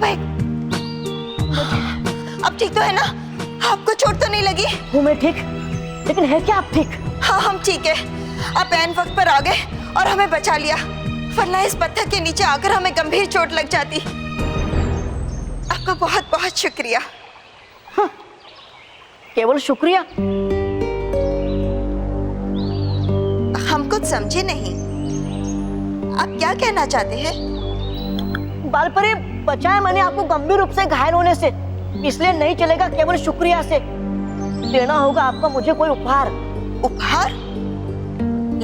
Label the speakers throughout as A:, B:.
A: भाई, अब ठीक तो है ना? आपको चोट तो नहीं लगी?
B: हूँ मैं ठीक, लेकिन है क्या आप ठीक?
A: हाँ हम ठीक है। आप ऐन वक्त पर आ गए और हमें बचा लिया, वरना इस पत्थर के नीचे आकर हमें गंभीर चोट लग जाती। आपका बहुत बहुत शुक्रिया।
B: हाँ, केवल शुक्रिया?
A: हम कुछ समझे नहीं, आप क्या कहना चाहते हैं?
B: बालपरी, बचाया मैंने आपको गंभीर रूप से घायल होने से, इसलिए नहीं चलेगा केवल शुक्रिया से। देना होगा आपको मुझे कोई उपहार।
A: उपहार?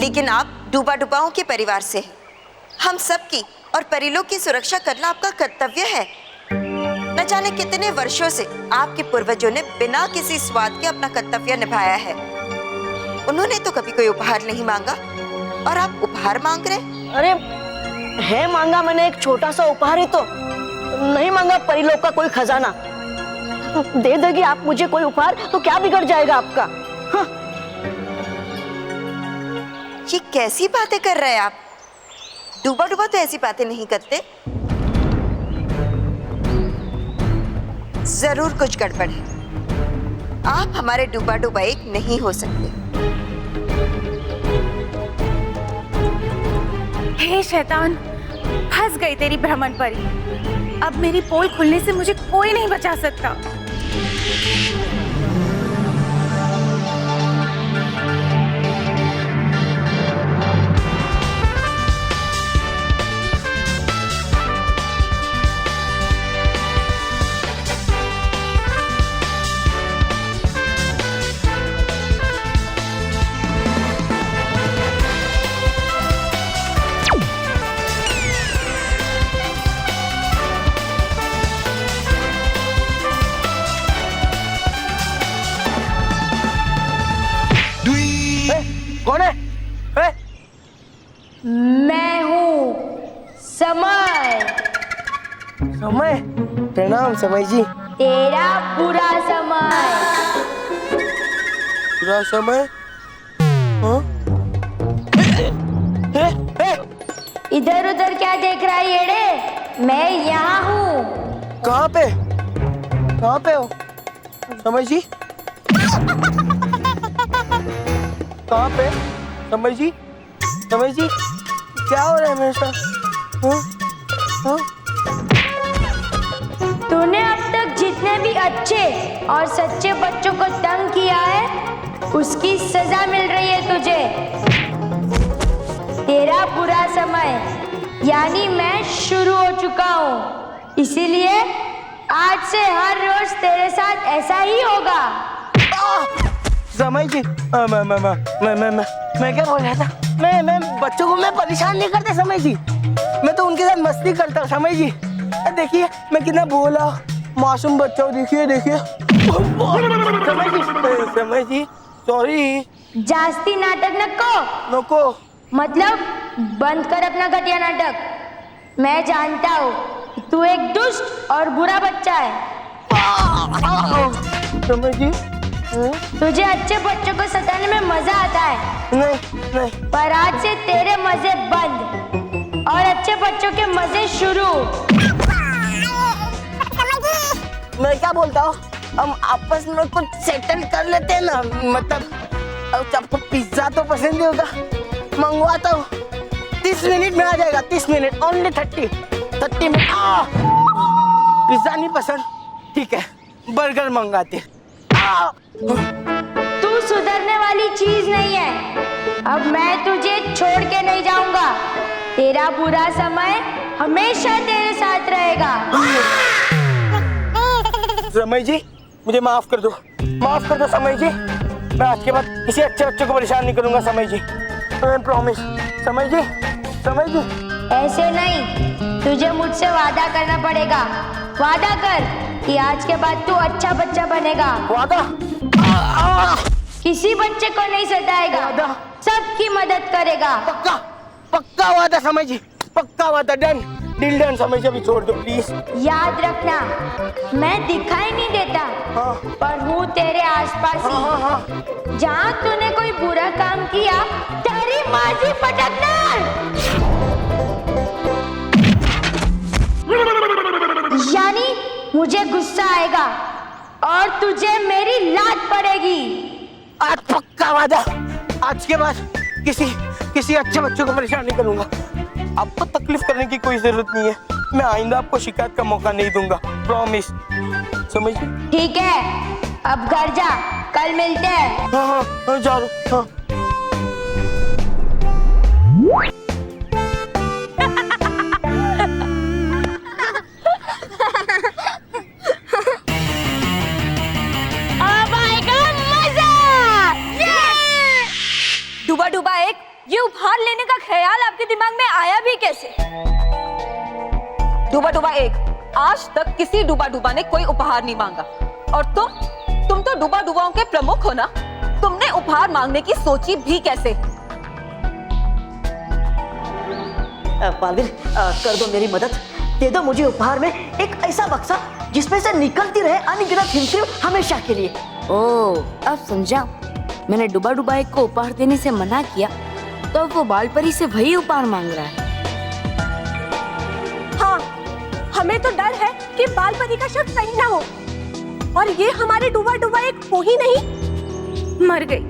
A: लेकिन आप डूबा डुबाओं के परिवार से, हम सबकी और परिलोक की सुरक्षा करना आपका कर्तव्य है। न जाने कितने वर्षों से आपके पूर्वजों ने बिना किसी स्वाद के अपना कर्तव्य निभाया है। उन्होंने तो कभी कोई उपहार नहीं मांगा और आप उपहार मांग रहे?
B: अरे है मांगा मैंने एक छोटा सा उपहार ही तो, नहीं मांगा परिलोक का कोई खजाना। दे देगी आप मुझे कोई उपहार तो क्या बिगड़ जाएगा आपका? हाँ।
A: ये कैसी बातें कर रहे हैं आप? डूबा डूबा तो ऐसी बातें नहीं करते। जरूर कुछ गड़बड़ है। आप हमारे डूबा डूबा एक नहीं हो सकते।
C: हे शैतान, फंस गई तेरी भ्रमण परी। अब मेरी पोल खुलने से मुझे कोई नहीं बचा सकता।
B: कौन है?
D: मैं हूँ समय।
B: समय? प्रणाम समय जी।
D: तेरा बुरा समय।
B: बुरा समय? हाँ?
D: इधर उधर क्या देख रहा है येड़े? मैं यहाँ हूँ।
B: कहाँ पे? कहाँ पे हो समय जी? कहाँ पे समय जी? समय जी क्या हो रहा है मेरे साथ? हाँ? हाँ?
D: तूने अब तक जितने भी अच्छे और सच्चे बच्चों को तंग किया है, उसकी सजा मिल रही है तुझे। तेरा बुरा समय यानी मैं शुरू हो चुका हूँ, इसीलिए आज से हर रोज तेरे साथ ऐसा ही होगा।
B: समय जी, मैं क्या बोल रहा था? मैं बच्चों को मैं परेशान नहीं करता समय जी, मैं तो उनके साथ मस्ती करता हूँ समय जी। देखिए मैं कितना भोला मासूम बच्चा हूँ, देखिए देखिए। समय जी सॉरी।
D: जास्ती नाटक
B: नको।
D: मतलब बंद कर अपना घटिया नाटक। मैं जानता हूँ तू एक दुष्ट और बुरा बच्चा है।
B: समय जी
D: तुझे अच्छे बच्चों को सताने में मजा आता है।
B: नहीं।
D: पर आज से तेरे मजे बंद और अच्छे बच्चों के मजे शुरू।
B: मैं क्या बोलता हूँ, हम आपस में कुछ सेटल कर लेते हैं ना। मतलब आपको पिज्जा तो पसंद ही होगा, मंगवाता हूँ। 30 मिनट में आ जाएगा। 30 मिनट, ओनली 30 मिनट। पिज्जा नहीं पसंद? ठीक है, बर्गर मंगाते।
D: तू सुधरने वाली चीज नहीं है। अब मैं तुझे छोड़ के नहीं जाऊंगा। तेरा बुरा समय हमेशा तेरे साथ रहेगा।
B: समय जी मुझे माफ कर दो, माफ कर दो समय जी। मैं आज के बाद किसी अच्छे बच्चे को परेशान नहीं करूंगा समय जी, मैं प्रॉमिस। समय जी, समय जी।
D: ऐसे नहीं, तुझे मुझसे वादा करना पड़ेगा। वादा कर कि आज के बाद तू अच्छा बच्चा बनेगा।
B: वादा?
D: किसी बच्चे को नहीं सताएगा, सबकी मदद करेगा।
B: पक्का पक्का वादा समय जी, पक्का वादा। डन डील डन समय जी, अभी छोड़ दो प्लीज।
D: याद रखना, मैं दिखाई नहीं देता।
B: हाँ।
D: पर हूँ तेरे आसपास ही।
B: हाँ।
D: जहाँ तूने कोई बुरा काम किया, तेरी माजी पटकना। यानी मुझे गुस्सा आएगा और तुझे मेरी लात पड़ेगी।
B: आज पक्का वादा, आज के बाद किसी अच्छे बच्चों को परेशान नहीं करूंगा। आपको तकलीफ करने की कोई जरूरत नहीं है। मैं आइंदा आपको शिकायत का मौका नहीं दूंगा, प्रॉमिस। समझ गए?
D: ठीक है, अब घर जा, कल मिलते हैं।
B: हाँ, जा रहा हूँ।
D: अब आएगा मजा।
C: डूबा डूबा एक, ये उपहार लेने का ख्याल आपके दिमाग में आया भी कैसे?
E: डूबा डूबा एक, आज तक किसी डूबा डूबा ने कोई उपहार नहीं मांगा, और तुम तो डूबा डूबाओं के प्रमुख हो ना, तुमने उपहार मांगने की सोची भी कैसे?
F: बालवीर, कर दो मेरी मदद, दे दो मुझे उपहार में एक ऐसा बक्सा जिसमें से निकलती रहे अनगिनत हिमक्रीम हमेशा के लिए।
G: ओह, अब समझा। मैंने डूबा डूबा एक को उपहार देने से मना किया, तो अब वो बाल परी से वही उपहार मांग रहा है।
C: हाँ, हमें तो डर है कि बाल परी का शक सही ना हो और ये हमारे डूबा डूबा एक हो ही नहीं। मर गई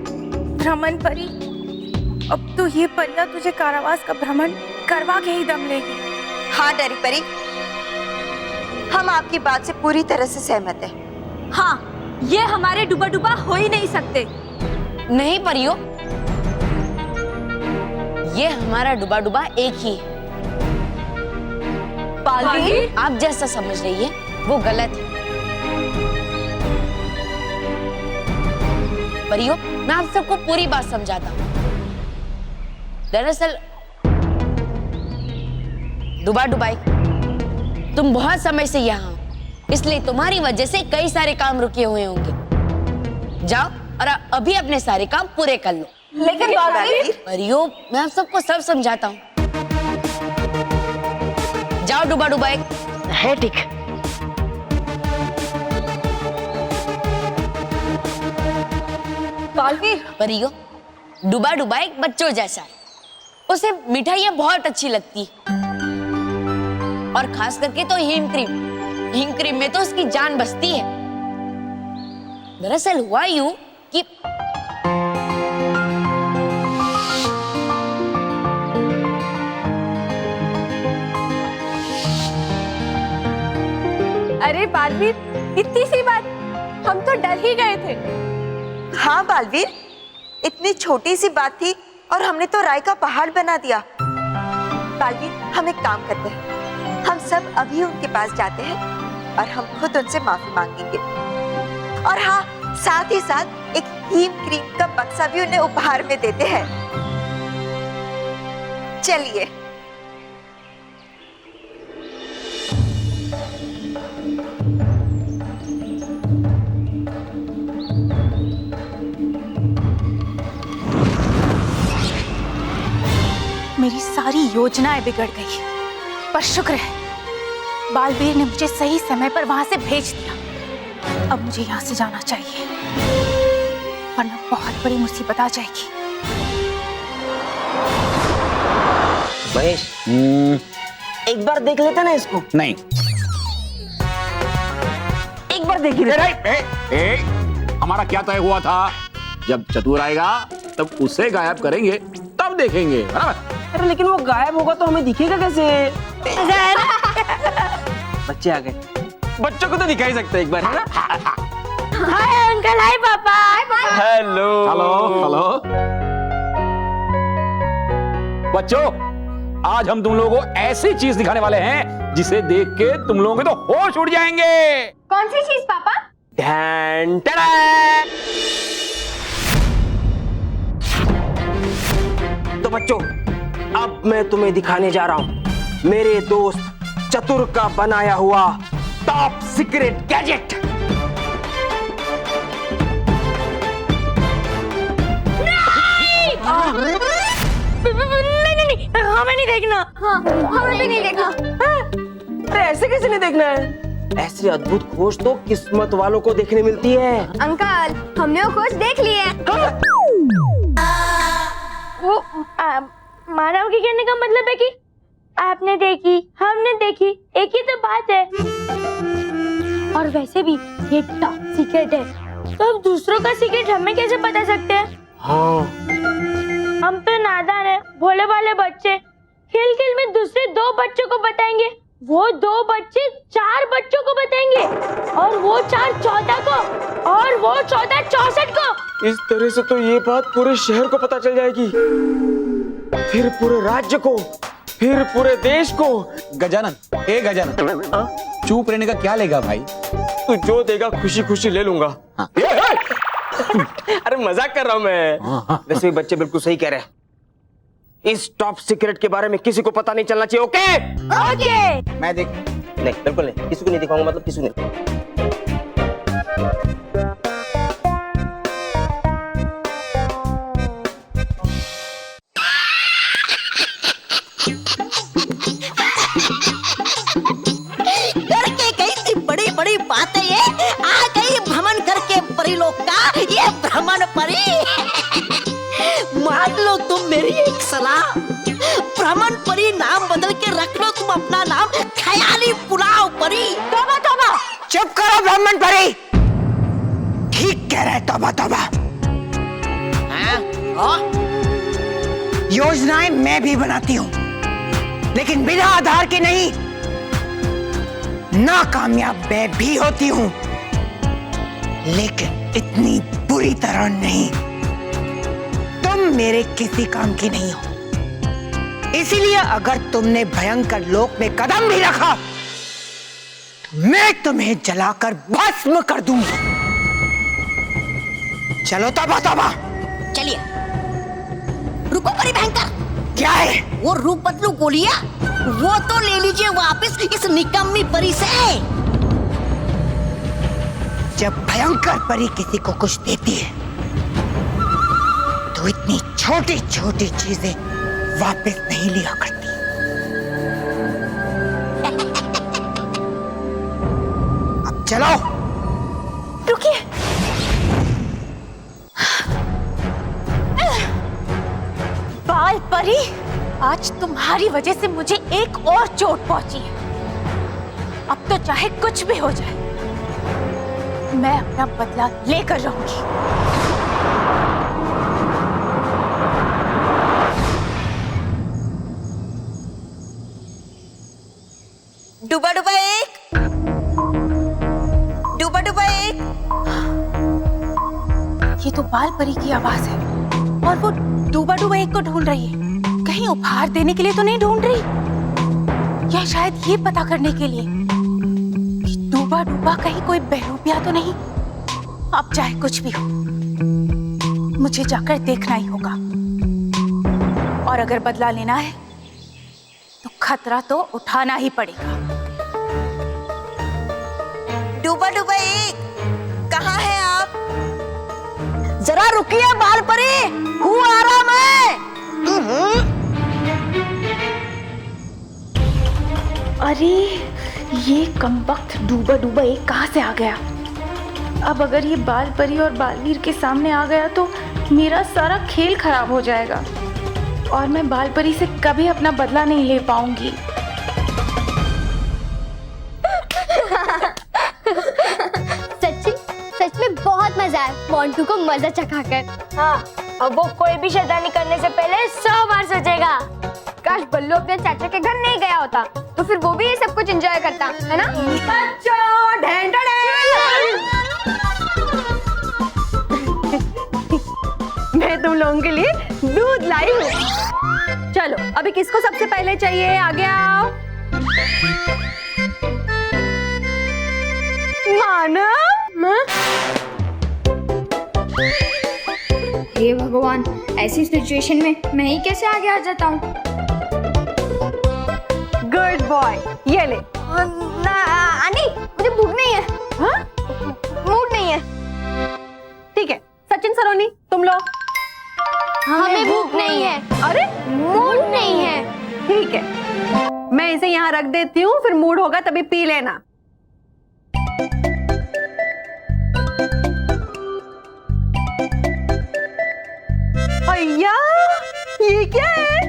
C: भ्रमण परी। अब तो ये परियां तुझे कारावास का भ्रमण करवा के ही दम लेगी।
A: हाँ डरी परी, हम आपकी बात से पूरी तरह से सहमत हैं।
C: हाँ, ये हमारे डूबा डूबा हो ही नहीं सकते।
G: नहीं परियो, ये हमारा डूबा डूबा एक ही है।
E: बालवीर,
G: आप जैसा समझ रही है वो गलत है। परियो, मैं आप सबको पूरी बात समझाता हूँ। दरअसल डूबा डुबाई, तुम बहुत समय से यहाँ हो, इसलिए तुम्हारी वजह से कई सारे काम रुके हुए होंगे। जाओ और अभी अपने सारे काम पूरे कर लो।
E: लेकिन बालवीर,
G: परियो, मैं आप सबको सब समझाता हूँ। जाओ डूबा डुबा एक।
F: है ठीक।
E: बालवीर,
G: परियो, डूबा डुबा एक बच्चों जैसा है, उसे मिठाइयाँ बहुत अच्छी लगती है, और खास करके तो हिम क्रीम में तो उसकी जान बसती है। दरअसल हुआ यूं कि
C: अरे बालवीर, इतनी सी बात, हम तो डर ही गए थे।
A: हाँ बालवीर, इतनी छोटी सी बात थी और हमने तो राय का पहाड़ बना दिया। बालवीर, हम एक काम करते हैं, हम सब अभी उनके पास जाते हैं और हम खुद उनसे माफी मांगेंगे। और हाँ, साथ ही साथ एक हीम क्रीम का बक्सा भी उन्हें उपहार में देते हैं। चलिए।
C: मेरी सारी योजनाएं बिगड़ गई, पर शुक्र है बालवीर ने मुझे सही समय पर वहां से भेज दिया। अब मुझे यहाँ से जाना चाहिए, वरना बहुत बड़ी मुसीबत आ जाएगी।
B: महेश, एक बार देख लेते ना इसको।
H: नहीं,
B: एक बार देख ही लेते।
H: हमारा क्या तय हुआ था, जब चतुर आएगा तब उसे गायब करेंगे, तब देखेंगे, बराबर?
B: अरे लेकिन वो गायब होगा तो हमें दिखेगा कैसे? बच्चे आ गए, बच्चों को तो दिखा ही सकते एक बार, है ना?
D: हाय अंकल, हाय पापा।
B: हेलो
H: हेलो बच्चों, आज हम तुम लोगों को ऐसी चीज दिखाने वाले हैं जिसे देख के तुम लोगों के तो होश उड़ जाएंगे।
D: कौन सी चीज पापा?
B: ढैन टडा! तो बच्चों, अब मैं तुम्हें दिखाने जा रहा हूं मेरे दोस्त चतुर का बनाया हुआ टॉप सीक्रेट गैजेट।
D: नहीं, हमें नहीं देखना। हाँ, हमें भी नहीं देखना।
B: अरे ऐसे कैसे नहीं देखना है? ऐसी अद्भुत खोज तो किस्मत वालों को देखने मिलती है।
D: अंकल, हमने वो खोज देख ली है। वो मानव के कहने का मतलब है कि आपने देखी, हमने देखी, एक ही तो बात है। और वैसे भी ये टॉप सीक्रेट है, तो अब दूसरों का सीक्रेट हमें कैसे बता सकते हैं?
B: हाँ।
D: हम तो नादान है, भोले भाले बच्चे। खेल खेल में दूसरे 2 बच्चों को बताएंगे, वो 2 बच्चे 4 बच्चों को बताएंगे, और वो 4 14 को, और वो 14 64 को।
B: इस तरह से तो ये बात पूरे शहर को पता चल जाएगी, फिर पूरे राज्य को, फिर पूरे देश को।
H: गजानन, ए गजानन, चुप रहने का क्या लेगा भाई?
B: तू जो देगा खुशी खुशी ले लूंगा।
H: हाँ।
B: अरे मजाक कर रहा हूँ मैं। वैसे भी बच्चे बिल्कुल सही कह रहे हैं, इस टॉप सीक्रेट के बारे में किसी को पता नहीं चलना चाहिए। Okay
D: okay.
H: मैं देख
B: नहीं, बिल्कुल नहीं, किसी को नहीं दिखाऊंगा, मतलब किसी को नहीं।
I: करके गई थी बड़ी बड़ी बातें, ये आ गई भ्रमण करके परीलोक का ये भ्रमण परी। मान लो तुम मेरी एक सलाह, भ्रमण परी नाम बदल के रख लो तुम अपना नाम ख्याली पुलाव परी।
B: तौबा तौबा, चुप करो ब्राह्मण परी, ठीक कह रहे, तौबा तौबा। योजनाएं मैं भी बनाती हूँ, लेकिन बिना आधार के नहीं। नाकामयाब मैं भी होती हूँ, लेकिन इतनी बुरी तरह नहीं। तुम मेरे किसी काम की नहीं हो, इसीलिए अगर तुमने भयंकर लोक में कदम भी रखा तो मैं तुम्हें जलाकर भस्म कर दूंगा। चलो तौबा तौबा।
I: चलिए, रुको परी भयंकर।
B: क्या है
I: वो रूप बदलू गोलियां, वो तो ले लीजिए वापस इस निकम्मी परी से।
B: जब भयंकर परी किसी को कुछ देती है तो इतनी छोटी छोटी चीजें वापस नहीं लिया करती। अब चलो।
C: रुकिए। बाल परी, आज तुम्हारी वजह से मुझे एक और चोट पहुंची है। अब तो चाहे कुछ भी हो जाए, मैं अपना बदला लेकर रहूंगी।
A: डूबा डूबा एक, डूबा डूबा एक।
C: ये तो बाल परी की आवाज है, और वो डूबा डूबा एक को ढूंढ रही है। कहीं उपहार देने के लिए तो नहीं ढूंढ रही, या शायद ये पता करने के लिए कि डूबा डूबा कहीं कोई बहरूपिया तो नहीं। अब चाहे कुछ भी हो, मुझे जाकर देखना ही होगा, और अगर बदला लेना है तो खतरा तो उठाना ही पड़ेगा।
A: डूबा डूबा एक, कहाँ है आप?
I: जरा रुकिए बाल परी, हूँ आ रहा मैं।
C: अरे ये कमबख्त डूबा डूबा एक कहाँ से आ गया? अब अगर ये बाल परी और बालवीर के सामने आ गया तो मेरा सारा खेल खराब हो जाएगा, और मैं बाल परी से कभी अपना बदला नहीं ले पाऊंगी।
D: सच में बहुत मजा आया मोंटू को मजा चखाकर। हाँ, अब वो कोई भी शैतानी करने से पहले 100 बार सोचेगा। काश बल्लू अपने चाचा के घर नहीं गया होता, तो फिर वो भी ये सब कुछ एंजॉय करता, है ना?
C: बच्चों, मैं तुम लोगों के लिए दूध लाई हूँ। चलो, अभी किसको सबसे पहले चाहिए? आगे आओ। मानव,
D: हे भगवान, ऐसी सिचुएशन में मैं ही कैसे आगे आ जाता हूँ?
C: गुड बॉय, ये ले।
D: आनी, मुझे भूख नहीं है।
C: हाँ?
D: मूड नहीं है।
C: ठीक है, सचिन सरोनी, तुम लो।
D: हमें भूख नहीं है।
C: अरे
D: मूड नहीं है।
C: ठीक है, मैं इसे यहाँ रख देती हूँ, फिर मूड होगा तभी पी लेना। भैया, ये क्या है?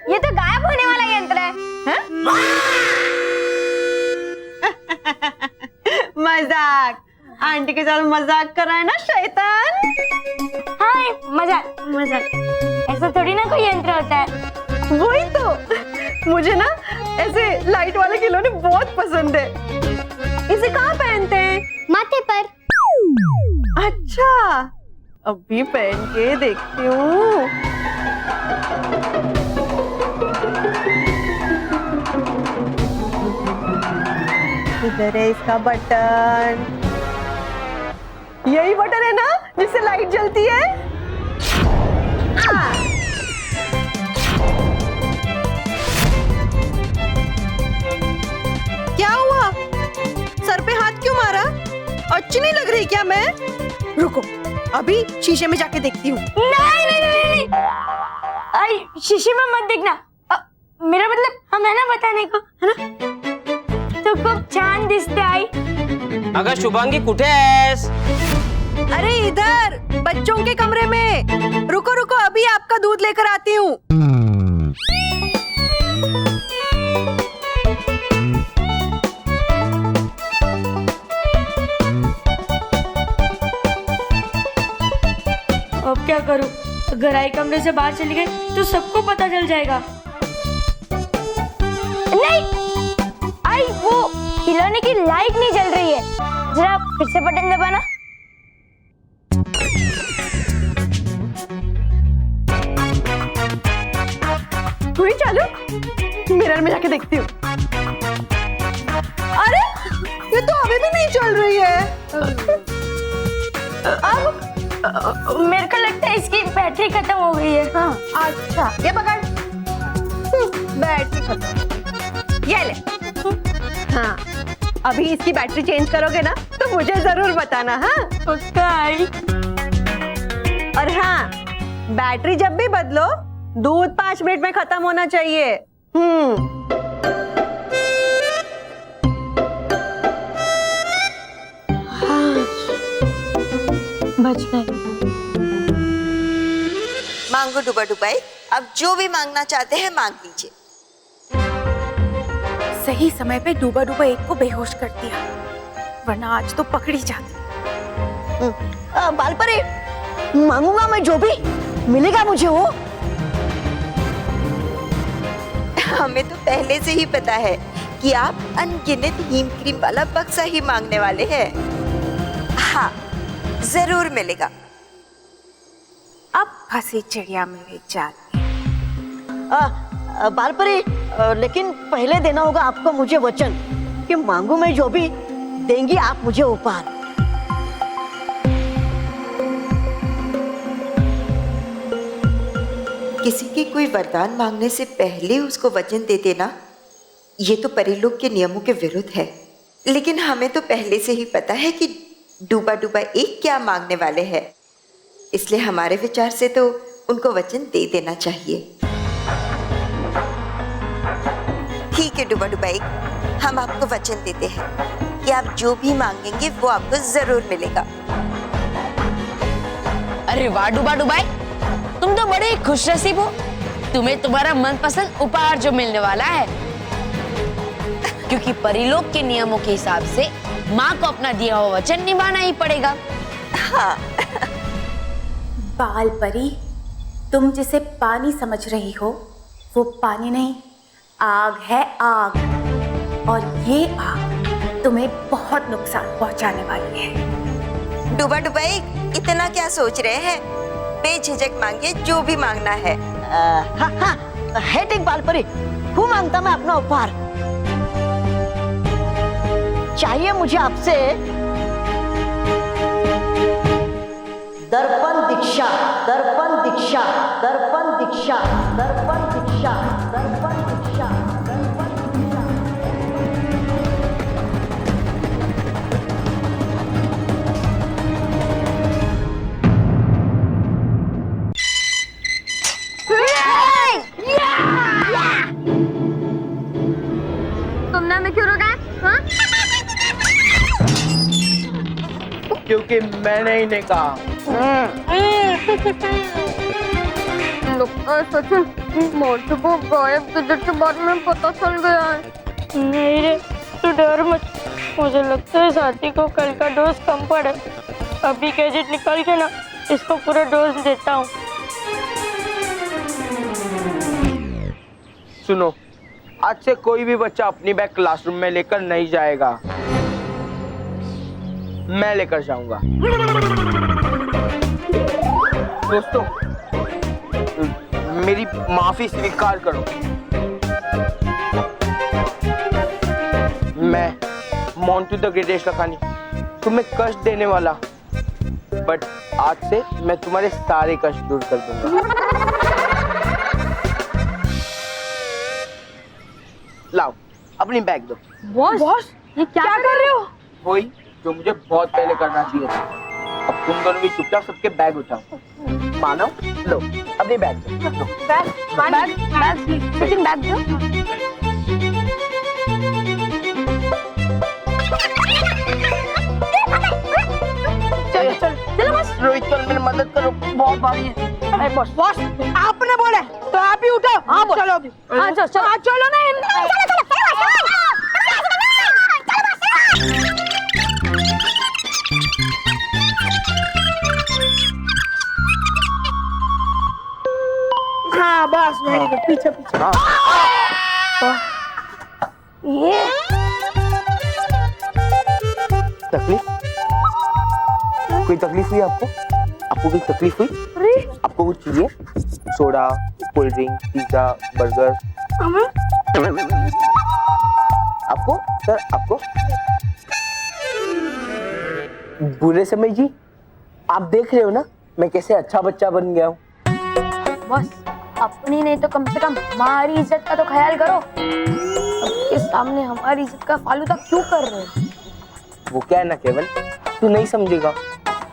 D: ये तो गायब होने वाला यंत्र है।
B: मजाक, आंटी के साथ मजाक कर रहा है ना शैतान।
D: हाँ मजाक मजाक, ऐसा थोड़ी ना कोई यंत्र होता है।
B: वही तो, मुझे ना ऐसे लाइट वाले खिलौने बहुत पसंद है। इसे कहाँ पहनते हैं?
D: माथे पर।
B: अच्छा, अभी पहन के देखती हूँ। इधर है इसका बटन। यही बटन है ना जिससे लाइट जलती है? क्या हुआ? सर पे हाथ क्यों मारा? अच्छी नहीं लग रही क्या मैं? रुको, अभी शीशे में जाके देखती हूँ।
D: नहीं। आई शीशे में मत देखना। मेरा मतलब हम है ना बताने को, है ना? तो खूप छान दिसते आई।
J: अगं शुभांगी कुठे आहेस?
B: अरे इधर बच्चों के कमरे में। रुको रुको, अभी आपका दूध लेकर आती हूँ।
D: अब क्या करूं? अगर आई कमरे से बाहर चली गई तो सबको पता चल जाएगा। नहीं, आई वो खिलौने की लाइट नहीं जल रही है। जरा फिर से बटन दबाना।
B: हुई चालू? मिरर में जाके देखती हूँ। अरे ये तो अभी भी नहीं चल रही है।
D: अब मेरे को लगता है इसकी बैटरी खत्म हो गई है।
B: हाँ, अच्छा ये पकड़। बैटरी खत्म। ये ले। हाँ, अभी इसकी बैटरी चेंज करोगे ना तो मुझे जरूर बताना। हाँ
D: पक्का आई।
B: और हाँ, बैटरी जब भी बदलो दूध 5 मिनट में खत्म होना चाहिए।
D: बच गए।
A: मांगो डुबा डुबाई, अब जो भी मांगना चाहते हैं मांग लीजिए।
C: सही समय पे डूबा डूबा एक को बेहोश कर दिया, वरना आज तो पकड़ी जाती।
F: बालपरी, मांगूंगा मैं जो भी मिलेगा मुझे वो।
A: हमें तो पहले से ही पता है कि आप अनगिनत हीम क्रीम वाला बक्सा ही मांगने वाले हैं। हाँ, जरूर मिलेगा।
C: अब फंसी चिड़िया मेरे जाल।
F: बालपरी, लेकिन पहले देना होगा आपको मुझे वचन कि मांगू मैं जो भी देंगी आप मुझे उपहार।
A: किसी की कोई वरदान मांगने से पहले उसको वचन दे देना, ये तो परिलोक के नियमों के विरुद्ध है। लेकिन हमें तो पहले से ही पता है कि डूबा डूबा एक क्या मांगने वाले हैं, इसलिए हमारे विचार से तो उनको वचन दे देना चाहिए। ठीक है डूबा डूबा एक, हम आपको वचन देते हैं कि आप जो भी मांगेंगे वो आपको जरूर मिलेगा।
G: अरे वाह डुबा डुबाई, तुम तो बड़े खुश नसीब हो। तुम्हें तुम्हारा मनपसंद उपहार जो मिलने वाला है, क्योंकि परिलोक के नियमों के हिसाब से माँ को अपना दिया हुआ वचन निभाना ही पड़ेगा।
A: हाँ।
C: बाल परी, तुम जिसे पानी समझ रही हो वो पानी नहीं, आग है आग। और ये आग तुम्हें बहुत नुकसान पहुंचाने वाली है।
A: डूबा डूबा एक, इतना क्या सोच रहे हैं? बेझिझक मांगे जो भी मांगना है।
F: हाँ हाँ, है ठीक बालपरी, वो मांगता मैं अपना उपहार। चाहिए मुझे आपसे दर्पण दीक्षा, दर्पण दीक्षा, दर्पण दीक्षा, दर्पण दीक्षा, दर्पण दीक्षा, दर्पण दीक्षा।
D: तुमने हमें क्यों रोका? हाँ?
B: क्योंकि मैंने ही नहीं कहा।
D: सच में मोटू को गायब किधर के बारे में पता चल गया है। नहीं रे, तू डर मत, मुझे लगता है साथी को कल का डोज कम पड़े। अभी गैजेट निकाल के ना इसको पूरा डोज देता हूँ।
B: सुनो, आज से कोई भी बच्चा अपनी बैग क्लासरूम में लेकर नहीं जाएगा, मैं लेकर जाऊंगा। दोस्तों, मेरी माफी स्वीकार करो। मैं मोंटू द ग्रेटेस्ट लखानी तुम्हें कष्ट देने वाला, बट आज से मैं तुम्हारे सारे कष्ट दूर कर दूंगा। लाओ अपनी बैग दो।
C: बॉस ये क्या कर रहे हो?
B: वही जो मुझे बहुत पहले करना चाहिए था। अब तुम दोनों भी चुपचाप सबके बैग उठाओ। मानो, लो अपनी बैग दो।
C: बैग दो।
B: चलो बस, रोहित को मेरी मदद करो, बहुत भारी है।
C: बॉस आपने बोले तो आप ही उठो। हाँ चलो अभी। हाँ चलो ना। हाँ बस वेरी गुड, पीछे पीछे। ये
B: तकलीफ? कोई तकलीफ हुई आपको? आपको कोई तकलीफ हुई? आपको कुछ चाहिए? Soda, cold drink, pizza, burger? आपको सर, आपको? बुरे समय जी, आप देख रहे हो ना मैं कैसे अच्छा बच्चा बन गया हूँ।
C: बस अपनी नहीं तो कम से कम हमारी इज्जत का तो ख्याल करो। सबके सामने हमारी इज्जत का फालूदा क्यों कर रहे हो?
B: वो क्या है ना केवल, तू नहीं समझेगा।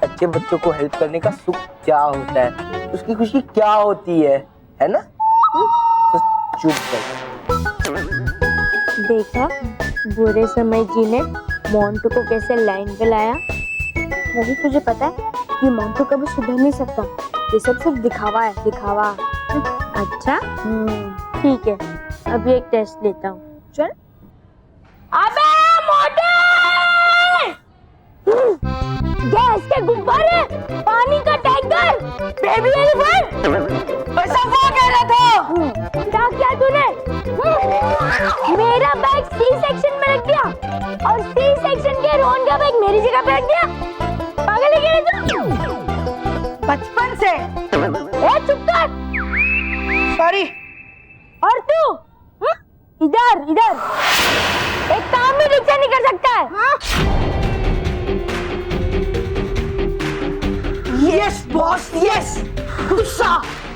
B: अच्छे बच्चों को हेल्प करने का सुख क्या होता है, उसकी खुशी क्या होती है ना? तो चुप कर।
D: देखा बुरे समय जी ने मोंटू को कैसे लाइन पे लाया।
C: वही तुझे पता है ये मोंटू कभी सुधर नहीं सकता। ये सब सिर्फ दिखावा है, दिखावा।
D: अच्छा ठीक है, अभी एक टेस्ट लेता हूँ। चल। अबे मोटे! गैस के गुब्बारे, पानी का टैंकर, बेबी एलिफेंट। ऐसा वो कह रहा था। क्या किया तूने? मेरा बैग सी सेक्शन में रख दिया और सी सेक्शन के रोहन का बैग मेरी जगह पे रख दिया। पागल है क्या तू?
C: बचपन से।
D: ए चुप कर।
C: सॉरी।
D: और तू इधर इधर एक काम भी ठीक से नहीं कर सकता है।
C: Yes boss, yes. गुस्सा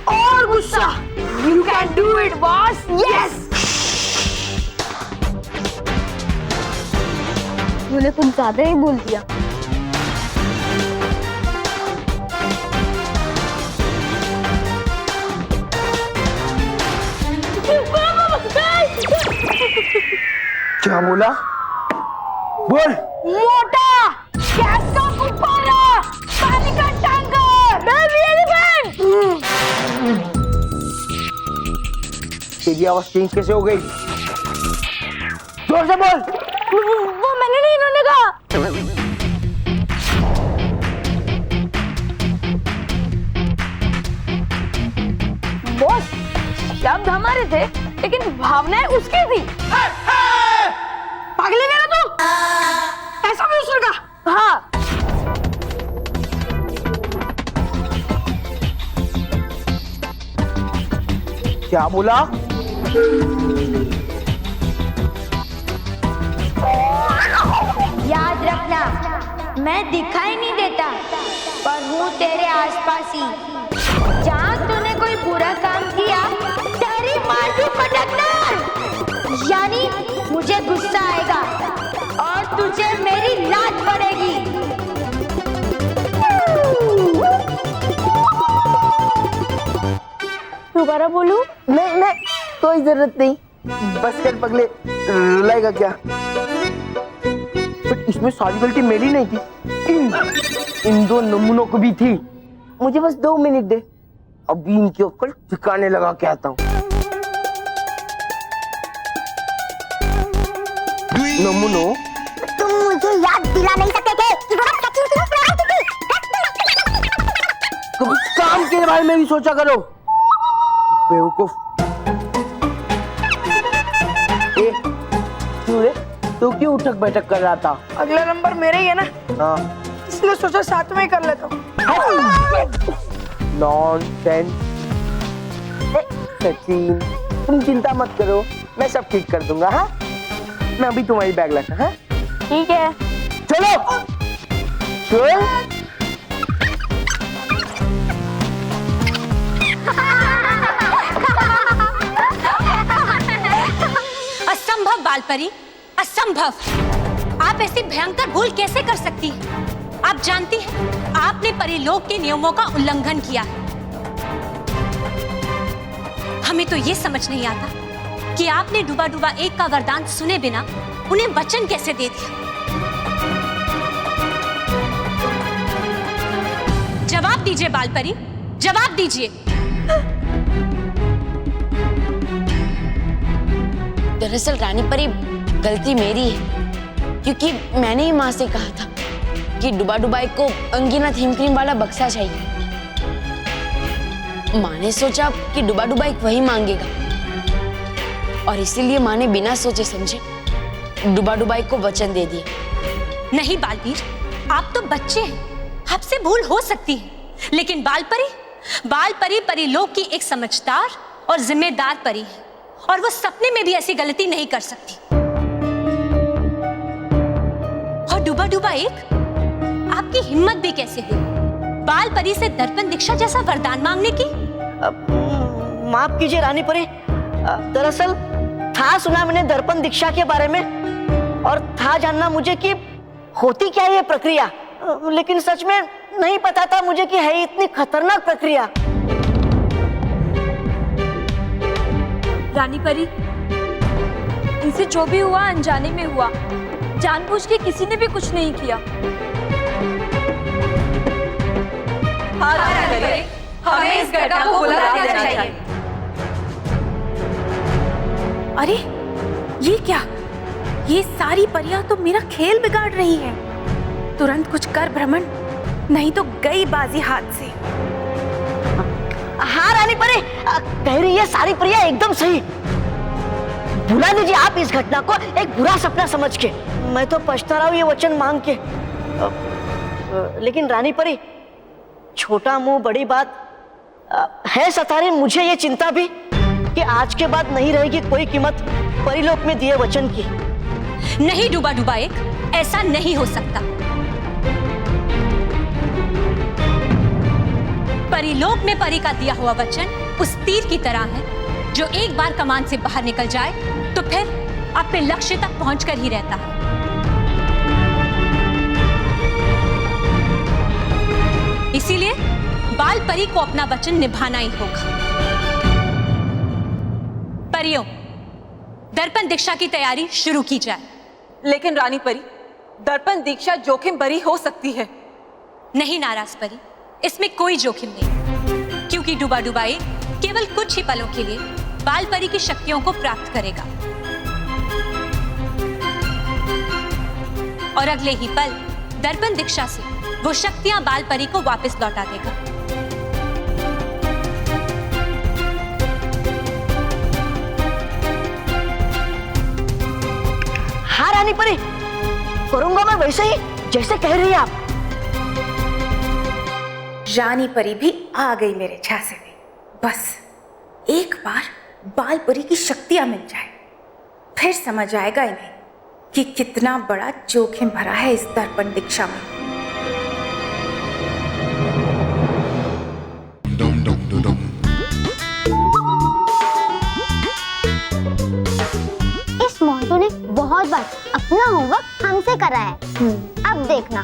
C: और गुस्सा। You can do it boss, yes.
D: तूने कुछ ज्यादा ही बोल दिया।
B: क्या बोला? बोल।
D: मोटा, गैस का गुब्बारा, पानी का टैंकर, बेबी एलिफेंट।
B: तेरी आवाज चेंज कैसे हो गई? जोर से बोल।
D: वो मैंने नहीं, इन्होंने कहा। बॉस शब्द हमारे थे लेकिन भावनाएं उसकी थी।
C: पागल है क्या तू? ऐसा भी उसने कहा?
D: हाँ।
B: क्या बोला?
D: याद रखना, मैं दिखाई नहीं देता पर हूँ तेरे आसपास ही। जहाँ तूने कोई बुरा काम किया तेरी मार भी पटकना। यानी मुझे गुस्सा आएगा और तुझे मेरी लात पड़ेगी। दोबारा बोलूं?
B: नहीं, कोई जरूरत नहीं। बस कर पगले, रुलाएगा क्या? बट इसमें सारी गलती मेरी नहीं थी, इन दो नमूनों को भी थी। मुझे बस 2 मिनट दे, अभी इनकी अक्ल ठिकाने लगा के आता हूँ। नमूनो,
K: तुम मुझे याद दिला नहीं सकते थे कि वो बात सच्ची थी।
B: कभी काम के बारे में भी सोचा करो, बेवकूफ। क्यों रे, तू क्यों उठक बैठक कर रहा था?
C: अगला नंबर मेरा ही है ना,
B: हाँ,
C: इसलिए सोचा साथ में ही कर लेता हूँ।
B: नॉनसेंस। सचिन, तुम चिंता मत करो, मैं सब ठीक कर दूंगा। हाँ, मैं अभी तुम्हारी बैग लाता। हाँ
D: ठीक है।
B: चलो चल।
C: असंभव बालपरी, असंभव। आप ऐसी भयंकर भूल कैसे कर सकती हैं? आप जानती हैं आपने परिलोक के नियमों का उल्लंघन किया है। हमें तो ये समझ नहीं आता कि आपने डूबा डूबा एक का वरदान सुने बिना उन्हें वचन कैसे दे दिया। जवाब दीजिए बालपरी, जवाब दीजिए।
G: दरअसल रानी परी, गलती मेरी है, क्योंकि मैंने ही माँ से कहा था कि डुबा डुबाई को अंगीनाथ हिमक्रीम वाला बक्सा चाहिए। माँ ने सोचा कि डुबा डुबाई वही मांगेगा, और इसीलिए माँ ने बिना सोचे समझे डुबा डुबाई को वचन दे दिया।
C: नहीं बालवीर, आप तो बच्चे हैं, आपसे भूल हो सकती है, लेकिन बालपरी, बालपरी परिलोक की एक समझदार और जिम्मेदार परी है, और वो सपने में भी ऐसी गलती नहीं कर सकती। और डूबा डूबा एक, आपकी हिम्मत भी कैसे हुई बालपरी से दर्पण दीक्षा जैसा वरदान मांगने की?
F: माफ कीजिए रानी परी, दरअसल था सुना मैंने दर्पण दीक्षा के बारे में, और था जानना मुझे कि होती क्या है ये प्रक्रिया, लेकिन सच में नहीं पता था मुझे कि है इतनी खतरनाक प्रक्रिया।
D: रानी परी, इनसे जो भी हुआ अनजाने में हुआ, जानबूझ के किसी ने भी कुछ नहीं किया।
E: हमें इस घटना को बुला देना चाहिए।
C: अरे ये क्या, ये सारी परियां तो मेरा खेल बिगाड़ रही है। तुरंत कुछ कर भ्रमण, नहीं तो गई बाजी हाथ से।
F: हाँ रानी परी, कह रही है सारी परियां एकदम सही। बुला दीजिए आप इस घटना को एक बुरा सपना समझ के। मैं तो पछता रहा हूँ ये वचन मांग के। लेकिन रानी परी, छोटा मुंह बड़ी बात है सतारी मुझे ये चिंता भी कि आज के बाद नहीं रहेगी कोई कीमत परिलोक में दिए वचन की।
C: नहीं डूबा डूबा एक, ऐसा नहीं हो सकता। परिलोक में परी का दिया हुआ वचन उस तीर की तरह है जो एक बार कमान से बाहर निकल जाए तो फिर अपने लक्ष्य तक पहुंचकर ही रहता है। इसीलिए बाल परी को अपना वचन निभाना ही होगा। परियों, दर्पण दीक्षा की तैयारी शुरू की जाए।
E: लेकिन रानी परी, दर्पण दीक्षा जोखिम भरी हो सकती है।
C: नहीं नाराज परी, इसमें कोई जोखिम नहीं, क्योंकि डूबा डूबा एक केवल कुछ ही पलों के लिए बाल परी की शक्तियों को प्राप्त करेगा, और अगले ही पल दर्पण दीक्षा से वो शक्तियां बाल परी को वापस लौटा देगा।
F: हाँ रानी परी, करूंगा मैं वैसे ही जैसे कह रही है आप।
C: रानी परी भी आ गई मेरे झांसे में। बस एक बार बाल परी की शक्तियां मिल जाए, फिर समझ आएगा इन्हें कि कितना बड़ा जोखिम भरा है इस दर्पण दीक्षा में।
K: इस मोंटू ने बहुत बार अपना होमवर्क हमसे कराया है। अब देखना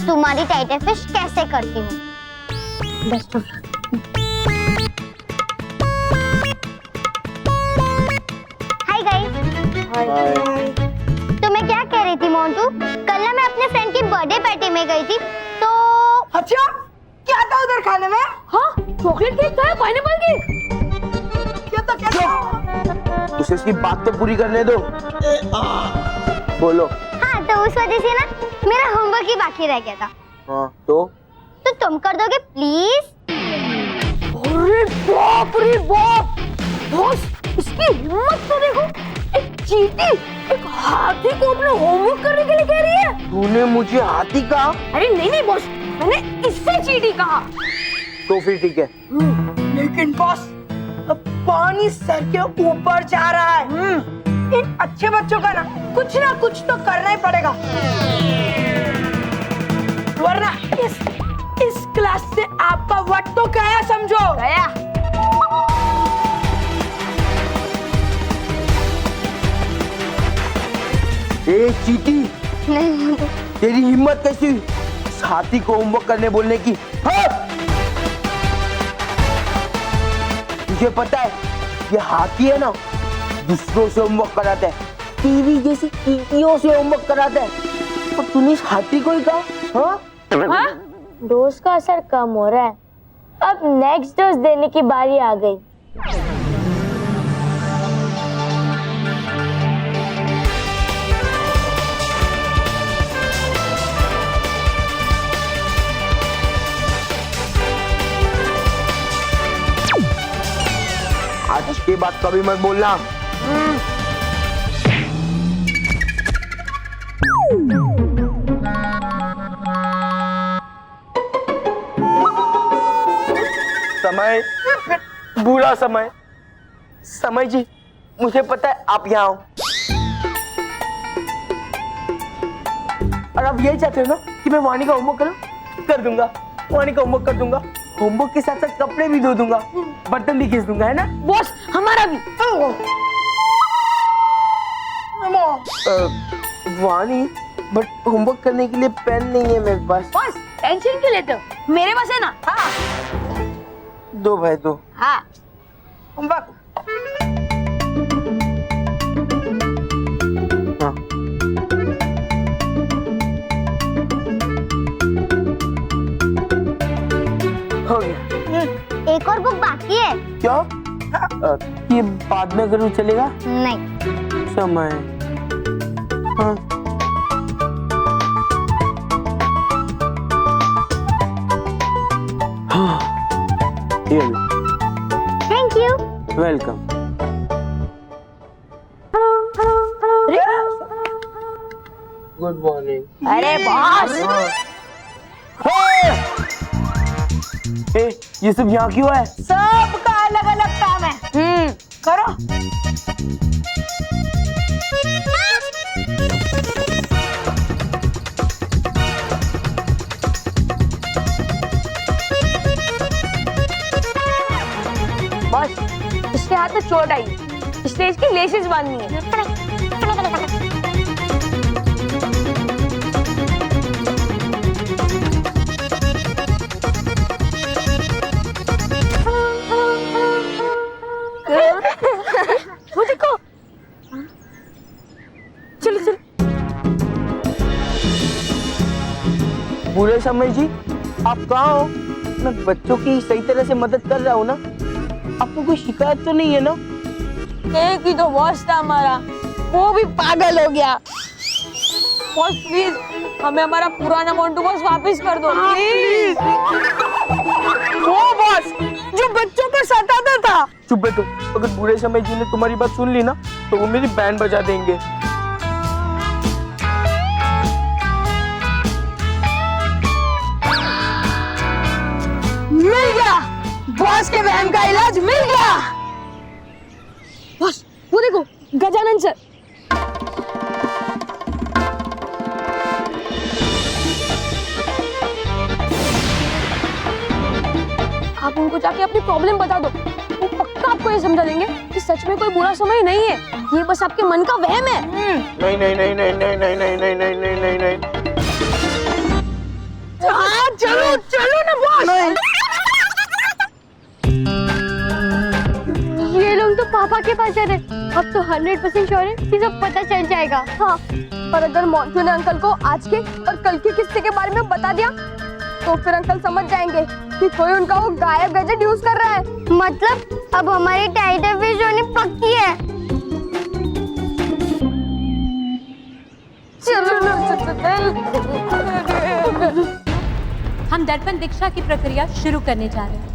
K: तुम्हारी टाइटर फिश कैसे करती हूँ। Best of luck. Hi guys. तो मैं क्या कह रही थी मोंटू, कल ना मैं अपने फ्रेंड की बर्थडे पार्टी में गई थी तो।
C: अच्छा, क्या था उधर खाने में? हाँ, चॉकलेट केक था, पाइनएप्पल केक। क्या था?
B: उसे इसकी बात तो पूरी करने दो। बोलो।
K: हाँ तो उस वजह से ना मेरा होमवर्क ही बाकी रह गया था।
B: हाँ तो
K: तुम कर दोगे प्लीज?
C: अरे बाप रे बाप, बॉस इसकी हिम्मत तो देखो, एक चींटी एक हाथी को अपना होमवर्क करने के लिए कह रही है।
B: तूने मुझे हाथी कहा?
C: अरे नहीं नहीं बॉस, मैंने इससे चींटी कहा।
B: तो फिर ठीक है।
L: लेकिन बॉस अब पानी सर के ऊपर जा रहा है। इन अच्छे बच्चों का ना कुछ तो करना ही पड़ेगा, वरना इस क्लास से आपका वक्त तो गया समझो।
C: गया।
B: ए चीटी, तेरी हिम्मत कैसी हुई इस हाथी को होमवर्क करने बोलने की? हाँ? तुझे पता है ये हाथी है ना, दूसरों से होमवर्क कराता है, टीवी जैसी टीटियों से होमवर्क कराता है, और तूने इस हाथी को ही कहा? हाँ?
D: डोज का असर कम हो रहा है, अब नेक्स्ट डोज देने की बारी आ गई।
B: आज के बाद कभी मत बोलना। समय, बुरा समय। समय जी, मुझे पता है आप यहाँ हो, और आप यही चाहते हो ना कि मैं वाणी का होमवर्क करूं? कर दूंगा, वाणी का होमवर्क कर दूंगा, होमवर्क के साथ साथ कपड़े भी धो दूंगा, बर्तन भी खींच दूंगा, है ना?
C: बॉस हमारा भी।
B: वाणी, बट होमवर्क करने के लिए पेन नहीं है मेरे पास।
C: बॉस टेंशन क्यों लेते हो, मेरे पास है ना। हाँ
B: दो भाई दो।
C: हाँ
L: होमवर्क
B: हाँ। हो गया।
K: एक और बुक बाकी है।
B: क्या? ये बाद में करूँ चलेगा?
K: नहीं।
B: समय। हाँ। ये लो।
K: Thank you.
B: Welcome. Good morning.
C: अरे बॉस,
B: ये सब यहाँ क्यों है?
L: सबका अलग अलग काम है। करो।
C: बॉस इसके हाथ में चोट आई, इसलिए इसकी लेसेस बांधनी है। वो देखो, चलो चलो।
B: बुरे समय जी, आप कहाँ हो? मैं बच्चों की सही तरह से मदद कर रहा हूँ ना, आपको कोई शिकायत तो नहीं है ना?
C: एक ही तो बॉस था हमारा, वो भी पागल हो गया। बॉस प्लीज हमें हमारा पुराना मोंटू बॉस वापस कर दो प्लीज।
L: वो बॉस जो बच्चों को सताता था।
B: चुप बैठो, अगर बुरे समय जी ने तुम्हारी बात सुन ली ना तो वो मेरी बैंड बजा देंगे।
C: मिल गया, बॉस के वहम का इलाज मिल गया। बॉस वो देखो, गजानन सर। आप उनको जाके अपनी प्रॉब्लम बता दो, वो पक्का आपको ये समझा देंगे कि सच में कोई बुरा समय नहीं है, ये बस आपके मन का वहम है।
B: नहीं नहीं नहीं नहीं नहीं नहीं नहीं नहीं नहीं नहीं नहीं नहीं।
L: हाँ चलो चलो ना बॉस।
K: ये लोग तो पापा के पास जा रहे हैं। अब तो 100% श्योर है कि सब पता चल जाएगा।
C: हाँ, पर अगर मोंटू ने अंकल को आज के और कल के किस्से के बारे में बता दिया तो फिर अंकल समझ जाएंगे कि कोई उनका वो गायब गैजेट यूज कर रहा है।
K: मतलब अब हमारी टाइट फिश होनी पक्की है।
C: हम दर्पण दीक्षा की प्रक्रिया शुरू करने जा रहे हैं।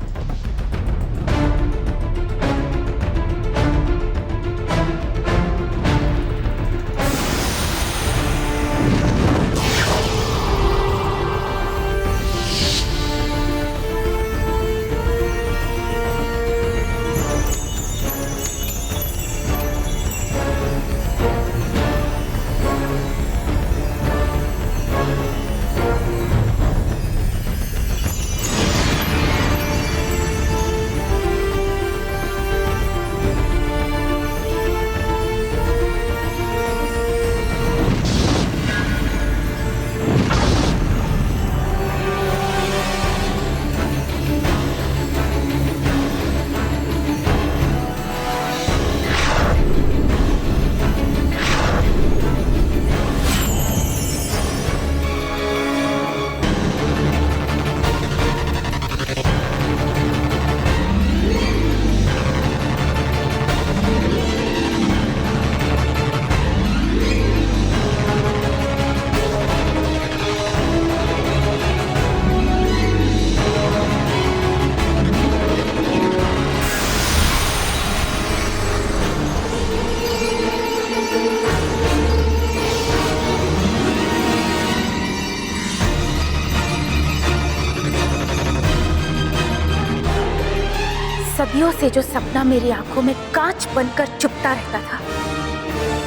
C: सदियों से जो सपना मेरी आंखों में कांच बनकर चुभता रहता था,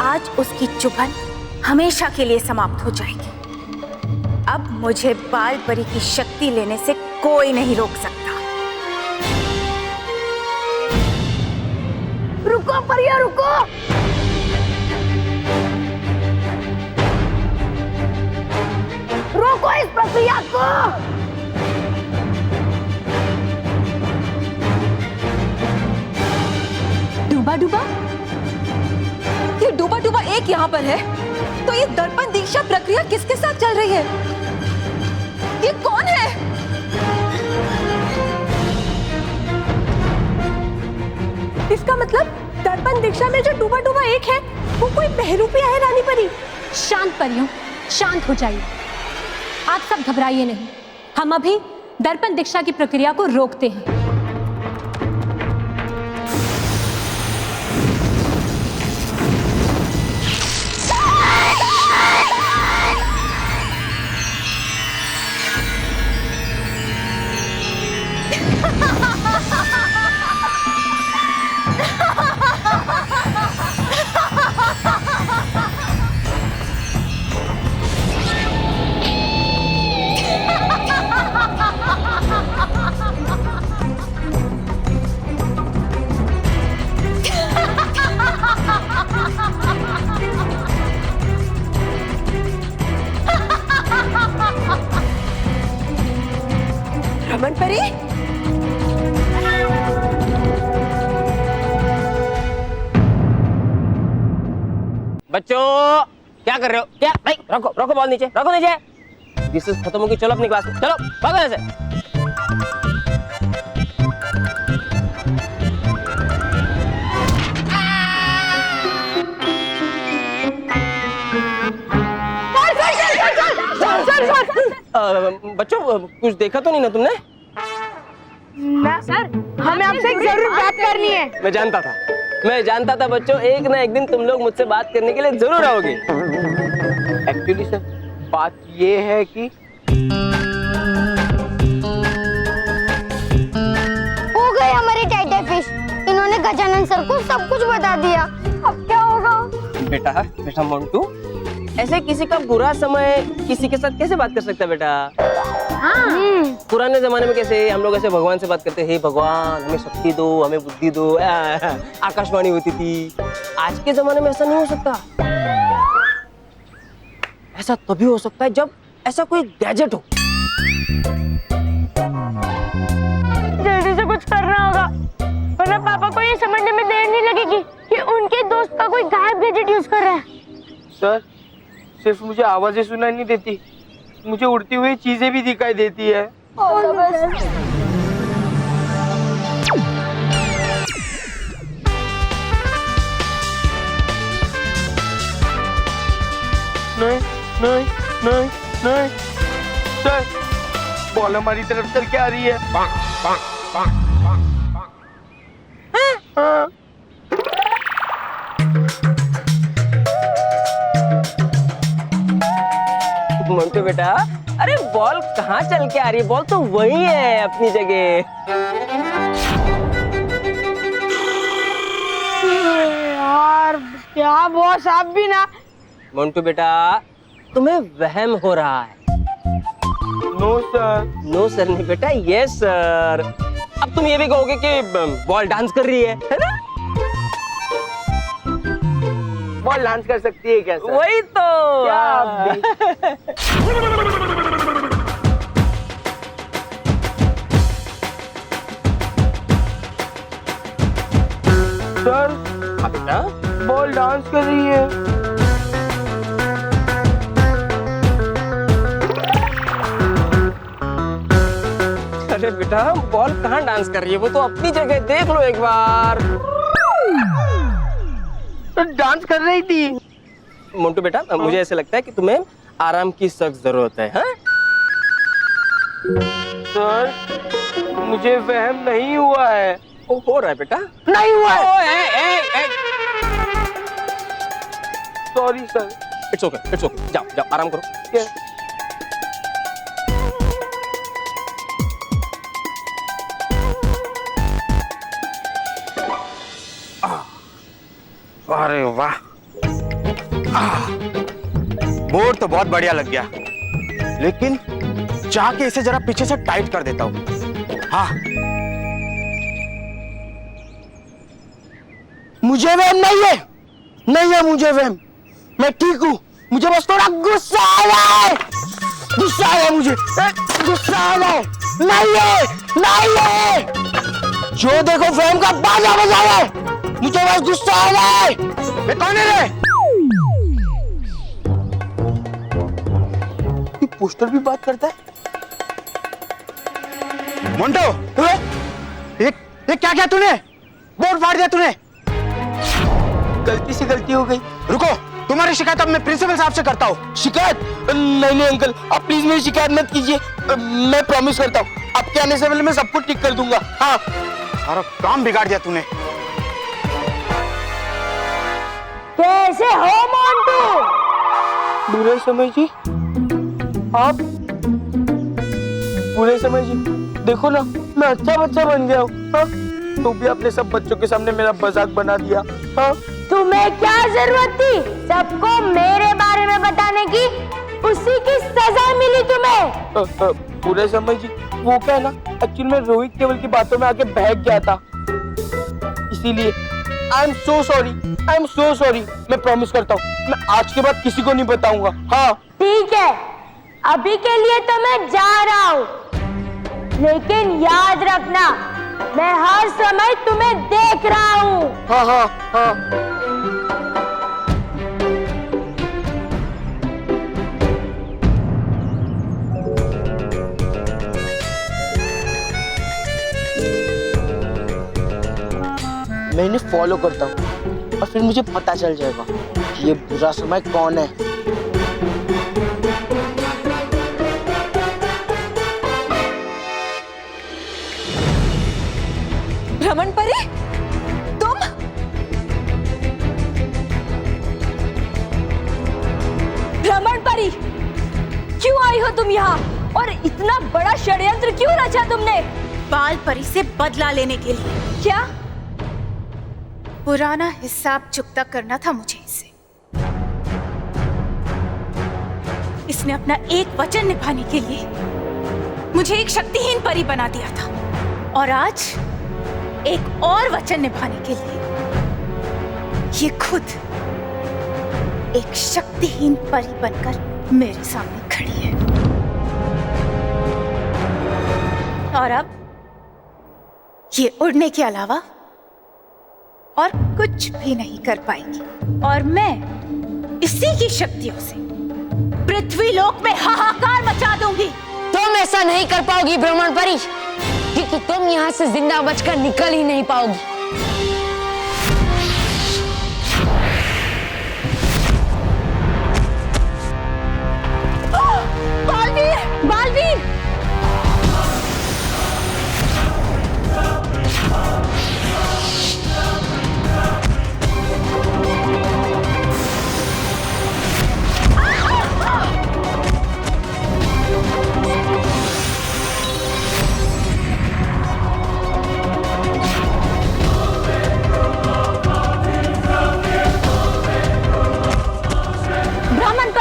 C: आज उसकी चुभन हमेशा के लिए समाप्त हो जाएगी। अब मुझे बाल परी की शक्ति लेने से कोई नहीं रोक सकता।
L: रुको परिया रुको। रोको इस प्रक्रिया को।
E: डूबा डूबा, ये डूबा डूबा एक यहाँ पर है, तो ये दर्पण दीक्षा प्रक्रिया किसके साथ चल रही है? ये कौन है?
C: इसका मतलब दर्पण दीक्षा में जो डूबा डूबा एक है वो कोई बहरूपिया है रानी परी।
M: शांत परियों, शांत हो जाइए। आप सब घबराइए नहीं, हम अभी दर्पण दीक्षा की प्रक्रिया को रोकते हैं।
A: रमन परी,
J: बच्चों क्या कर रहे हो? क्या भाई, रखो रखो बॉल नीचे, रखो नीचे। रिसेस खत्म होगी, चलो अपनी क्लास में, चलो भागो यहाँ से। बच्चों कुछ देखा तो नहीं ना तुमने?
L: ना सर, हमें आपसे एक जरूर बात करनी है।
J: मैं जानता था बच्चों, एक ना एक दिन तुम लोग मुझसे बात करने के लिए जरूर आओगे।
B: एक्चुअली सर, बात ये है कि
K: हो गए हमारे टाइटर फिश। इन्होंने गजानन सर को सब कुछ बता दिया। अब क्या होगा?
J: बेटा मोंटू, ऐसे किसी का बुरा समय किसी के साथ कैसे बात कर सकता है बेटा?
K: हाँ।
J: पुराने जमाने में कैसे हम लोग ऐसे भगवान से बात करते, हे भगवान हमें शक्ति दो, हमें बुद्धि दो, आकाशवाणी होती थी। आज के जमाने में ऐसा नहीं हो सकता। ऐसा तभी हो सकता है जब ऐसा कोई गैजेट हो।
D: जल्दी से कुछ करना होगा, वरना पापा को ये समझने में देर नहीं लगेगी कि उनके दोस्त का कोई गायब गैजेट यूज कर रहा है।
B: सर, सिर्फ मुझे आवाजें सुनाई नहीं देती, मुझे उड़ती हुई चीजें भी दिखाई देती है। नहीं नहीं नहीं नहीं सर, बॉल हमारी तरफ चल के आ रही है। हाँ।
J: मोंटू बेटा, अरे बॉल कहाँ चल के आ रही है? बॉल तो वही है अपनी जगह।
L: यार क्या बॉस, आप भी ना।
J: मोंटू बेटा, तुम्हें वहम हो रहा है।
B: No sir.
J: नो सर नहीं बेटा, यस सर। अब तुम ये भी कहोगे कि बॉल डांस कर रही है ना?
B: बॉल डांस कर सकती है क्या सर?
J: वही तो।
B: क्या आप भी? सर,
J: बेटा
B: बॉल डांस कर रही है।
J: अरे बेटा, बॉल कहाँ डांस कर रही है? वो तो अपनी जगह, देख लो एक बार।
B: डांस कर रही थी।
J: मोंटू बेटा, मुझे ऐसे लगता है कि तुम्हें आराम की सख्त जरूरत है। हाँ?
B: सर, मुझे वहम नहीं हुआ है।
J: हो रहा है बेटा।
B: नहीं हुआ है।
J: है।
B: Sorry sir.
J: इट्स ओके, जाओ जाओ आराम करो।
N: अरे वाह, बोर्ड तो बहुत बढ़िया लग गया, लेकिन जाके इसे जरा पीछे से टाइट कर देता हूँ। हाँ,
B: मुझे वहम नहीं है, नहीं है मुझे वहम। मैं ठीक हूँ, मुझे बस थोड़ा गुस्सा आ रहा है। गुस्सा आ रहा है मुझे, गुस्सा आ रहा है। नहीं है, नहीं है। जो देखो वहम का बाजा बजा रहा है। मुझे बस गुस्सा आ रहा है।
N: ये कौन है रे?
B: ये पोस्टर भी बात करता है।
N: मोंटो, ये क्या किया तूने? बोर्ड फाड़ दिया तूने।
B: गलती से गलती हो गई।
N: रुको, तुम्हारी शिकायत अब मैं प्रिंसिपल साहब से करता हूँ।
B: शिकायत? नहीं अंकल, आप प्लीज मेरी शिकायत मत कीजिए। मैं प्रॉमिस करता हूँ, आपके आने से पहले मैं सब कुछ ठीक कर दूंगा। हाँ।
N: सारा काम बिगाड़ दिया तूने।
L: कैसे हो मोंटू?
B: बुरे समय जी, आप बुरे समय जी, देखो ना, मैं अच्छा बच्चा बन गया हूँ। हाँ? तो भी आपने सब बच्चों के सामने मेरा मजाक बना दिया। हाँ?
L: तुम्हें क्या जरूरत थी सबको मेरे बारे में बताने की? उसी की सजा मिली तुम्हें।
B: बुरे समय जी, वो क्या है ना, एक्चुअली मैं रोहित केवल की बातों में आके बहक गया था, इसीलिए। I am so sorry. मैं प्रॉमिस करता हूँ, मैं आज के बाद किसी को नहीं बताऊंगा। हाँ
L: ठीक है, अभी के लिए तो मैं जा रहा हूँ, लेकिन याद रखना मैं हर समय तुम्हें देख रहा हूँ।
B: हाँ हाँ हाँ। मैं इन्हें फॉलो करता हूँ और फिर मुझे पता चल जाएगा कि ये बुरा समय कौन है।
E: भ्रमण परी, तुम? भ्रमण परी, क्यों आई हो तुम यहाँ? और इतना बड़ा षड्यंत्र क्यों रचा तुमने?
C: बाल परी से बदला लेने के लिए।
E: क्या?
C: पुराना हिसाब चुकता करना था मुझे इससे। इसने अपना एक वचन निभाने के लिए मुझे एक शक्तिहीन परी बना दिया था, और आज एक और वचन निभाने के लिए ये खुद एक शक्तिहीन परी बनकर मेरे सामने खड़ी है। और अब ये उड़ने के अलावा और कुछ भी नहीं कर पाएगी, और मैं इसी की शक्तियों से पृथ्वी लोक में हाहाकार मचा दूंगी।
G: तुम ऐसा नहीं कर पाओगी भ्रमण परी, क्योंकि तुम यहाँ से जिंदा बचकर निकल ही नहीं पाओगी।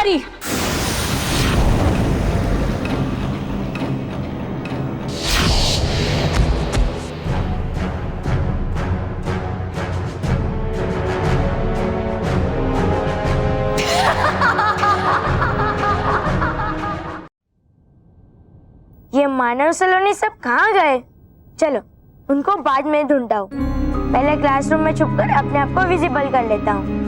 M: परी।
L: ये मानव सलोनी सब कहाँ गए? चलो उनको बाद में ढूंढता हूँ, पहले क्लासरूम में छुपकर अपने आप को विजिबल कर लेता हूँ।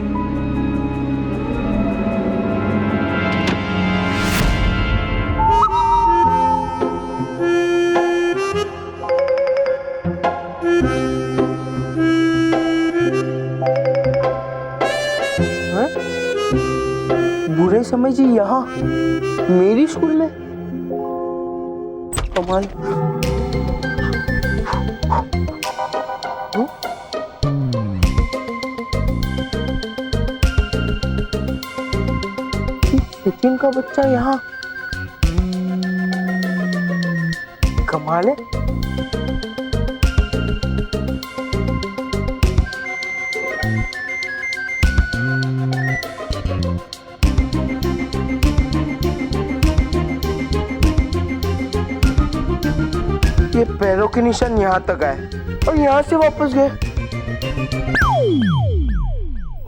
B: बुरे समय जी यहाँ मेरी स्कूल में कमाल। सचिन का बच्चा यहाँ, कमाल है। ये पैरों के निशान यहाँ तक आए और यहाँ से वापस गए।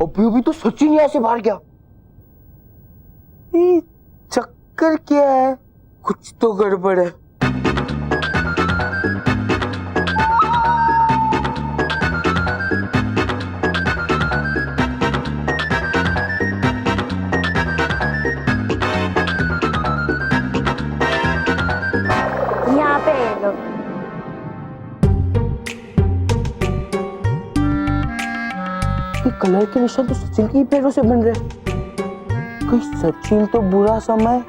B: अभी तो सचिन यहाँ से बाहर गया। ये चक्कर क्या है? कुछ तो गड़बड़ है।
L: यहाँ पे ये लोग।
B: कलर के निशान तो सचिन के ही पैरों से बन रहे। कोई सचिन तो बुरा समय।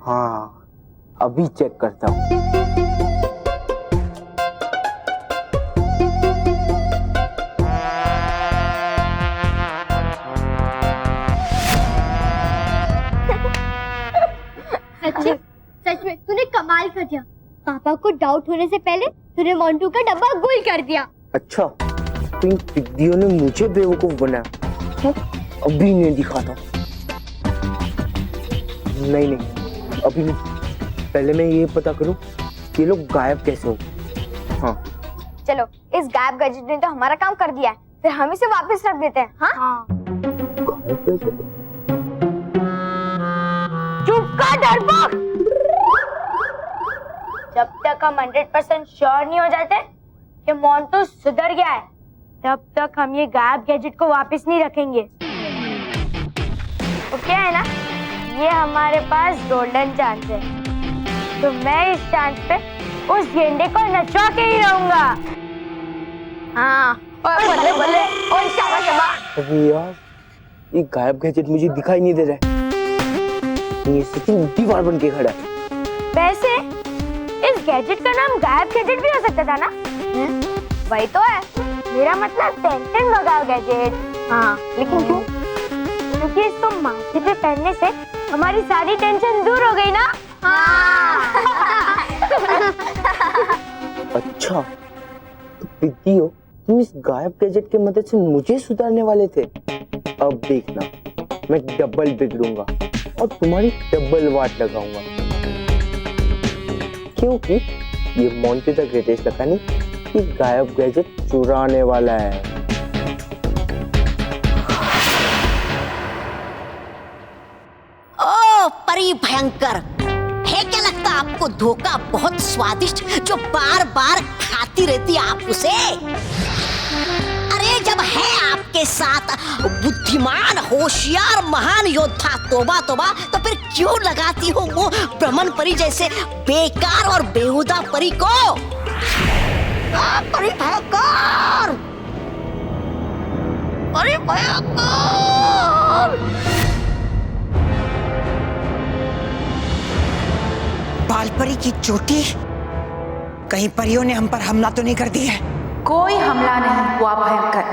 B: हाँ, अभी चेक करता हूँ।
K: सच में तूने कमाल कर दिया। पापा को डाउट होने से पहले तूने मोंटू का डब्बा गुल कर दिया।
B: अच्छा, तो इन टिड्डियों ने मुझे बेवकूफ बनाया। अभी नहीं दिखाता। नहीं, अभी नहीं। पहले मैं ये पता करूं कि ये लोग गायब कैसे हो। हाँ,
K: चलो, इस गायब गैजेट ने तो हमारा काम कर दिया है, फिर हम इसे वापस रख देते हैं। हाँ?
L: चुप कर डरपोक। जब तक हम 100% श्योर नहीं हो जाते कि मोंटू सुधर गया है, तब तक हम ये गायब गैजेट को वापस नहीं रखेंगे। तो क्या है ना, ये हमारे पास गोल्डन चांस है, तो मैं इस चांस पे उस गेंडे को नचवा के ही रहूंगा। हाँ, और बल्ले बल्ले और शाबाश शाबाश।
B: अभी यार, ये गायब गैजेट मुझे दिखाई नहीं दे रहा है। ये सचिन दीवार बन के खड़ा है।
L: वैसे इस गैजेट का नाम गायब गैजेट भी हो सकता था ना? वही तो है, मेरा मतलब टेंशन भगाओ गैजेट। हाँ, लेकिन क्यों? क्योंकि इसको माथे पे पहनने से हमारी सारी टेंशन दूर हो गई ना।
B: अच्छा, तो पिग्गी हो, तुम इस गायब गैजेट की मदद से मुझे सुधारने वाले थे। अब देखना, मैं डबल बिगड़ूंगा और तुम्हारी डबल वाट लगाऊंगा, क्योंकि ये मोंटू द ग्रेटेस्ट लगा नहीं, ये गायब गैजेट चुराने वाला है।
I: ओ परी भयंकर, है क्या लगता आपको धोखा बहुत स्वादिष्ट जो बार बार खाती रहती आप उसे? अरे जब है आपके साथ बुद्धिमान होशियार महान योद्धा तोबा तोबा, तो फिर क्यों लगाती हो वो ब्रह्मन परी जैसे बेकार और बेहुदा परी को? परी भयंकर, परी भयंकर।
O: बालपरी की चोटी, कहीं परियों ने हम पर हमला तो नहीं कर दिया है?
P: कोई हमला नहीं हुआ भयंकर।